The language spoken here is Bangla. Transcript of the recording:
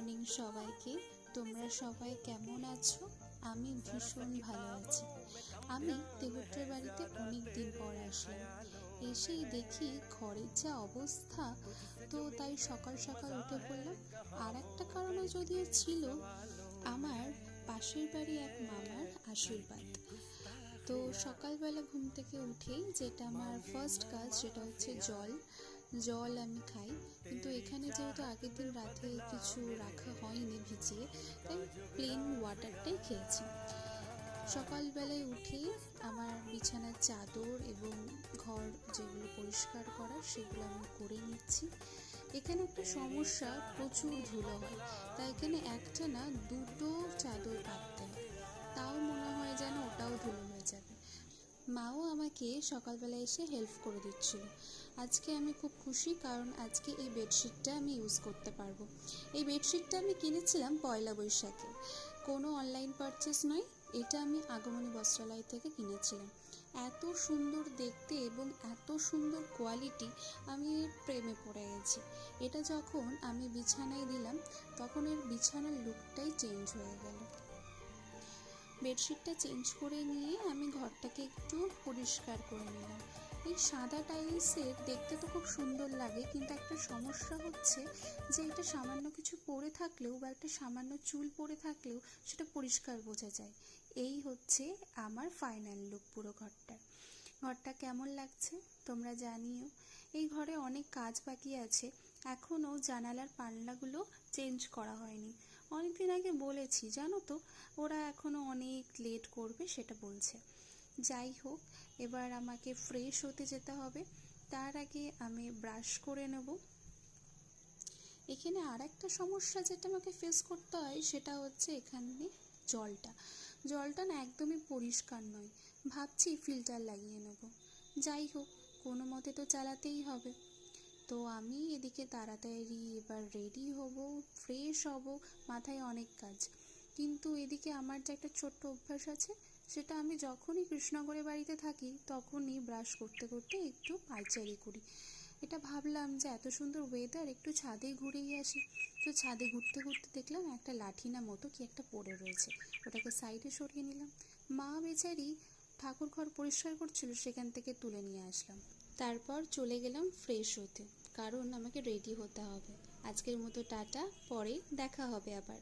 মর্নিং সবাইকে। তোমরা সবাই কেমন আছো? আমি ভীষণ ভালো আছি। আমি দেবত্রের বাড়িতে অনেক দিন পর আসলাম। এসেই দেখি ঘরের যা অবস্থা, তো তাই সকাল সকাল উঠে পড়লাম। আর একটা কারণও যদিও ছিল, আমার পাশের বাড়ি এক মামার আশীর্বাদ। তো সকালবেলা ঘুম থেকে উঠেই যেটা আমার ফার্স্ট কাজ সেটা হচ্ছে জল আমি খাই। কিন্তু এখানে যেহেতু আগের দিন রাতে কিছু রাখা হয়নি ভিজিয়ে, তাই প্লেন ওয়াটারটাই খেয়েছি। সকালবেলায় উঠেই আমার বিছানার চাদর এবং ঘর যেগুলো পরিষ্কার করার সেগুলো আমি করে নিচ্ছি। এখানে একটা সমস্যা, প্রচুর ধুলো হয়, তাই এখানে একটা না দুটো চাদর পাততে হয়। তাও মনে হয় যেন ওটাও ধুলো হয়ে যাবে। মাও আমাকে সকালবেলা এসে হেল্প করে দিচ্ছিল। আজকে আমি খুব খুশি, কারণ আজকে এই বেডশিটটা আমি ইউজ করতে পারবো। এই বেডশিটটা আমি কিনেছিলাম পয়লা বৈশাখে, কোনো অনলাইন পারচেস নয়, এটা আমি আগমনী বস্ত্রালয় থেকে কিনেছিলাম। এত সুন্দর দেখতে এবং এত সুন্দর কোয়ালিটি, আমি এর প্রেমে পড়ে গেছি। এটা যখন আমি বিছানায় দিলাম তখন এর বিছানার লুকটাই চেঞ্জ হয়ে গেল। বেডশিটটা চেঞ্জ করে নিয়ে আমি ঘরটাকে একটু পরিষ্কার করে নিলাম। এই সাদা টাইলসের দেখতে তো খুব সুন্দর লাগে, কিন্তু একটা সমস্যা হচ্ছে যে এটা সামান্য কিছু পড়ে থাকলেও বা একটা সামান্য চুল পড়ে থাকলেও সেটা পরিষ্কার বোঝা যায়। এই হচ্ছে আমার ফাইনাল লুক পুরো ঘরটা কেমন লাগছে তোমরা জানিও। এই ঘরে অনেক কাজ বাকি আছে, এখনও জানালার পাল্লাগুলো চেঞ্জ করা হয়নি। অনেকদিন আগে বলেছি জানো তো, ওরা এখনও অনেক লেট করবে সেটা বলছে। যাই হোক, এবার আমাকে ফ্রেশ হতে যেতে হবে। তার আগে আমি ব্রাশ করে নেব। এখানে আর একটা সমস্যা যেটা আমাকে ফেস করতে হয় সেটা হচ্ছে এখানে জলটা না একদমই পরিষ্কার নয়। ভাবছি ফিল্টার লাগিয়ে নেব। যাই হোক, কোনো মতে তো চালাতেই হবে। তো আমি এদিকে তাড়াতাড়ি এবার রেডি হব, ফ্রেশ হব, মাথায় অনেক কাজ। কিন্তু এদিকে আমার যে একটা ছোট্ট অভ্যাস আছে, সেটা আমি যখনই কৃষ্ণনগরের বাড়িতে থাকি তখনই ব্রাশ করতে করতে একটু পায়চারি করি। এটা ভাবলাম যে এত সুন্দর ওয়েদার, একটু ছাদেই ঘুরেই আসি। তো ছাদে ঘুরতে ঘুরতে দেখলাম একটা লাঠি না মতো কি একটা পড়ে রয়েছে, ওটাকে সাইডে সরিয়ে নিলাম। মা বেচারি ঠাকুর ঘর পরিষ্কার করছিল, সেখান থেকে তুলে নিয়ে আসলাম। তারপর চলে গেলাম ফ্রেশ হতে, কারণ আমাকে রেডি হতে হবে। আজকের মতো টাটা, পরে দেখা হবে আবার।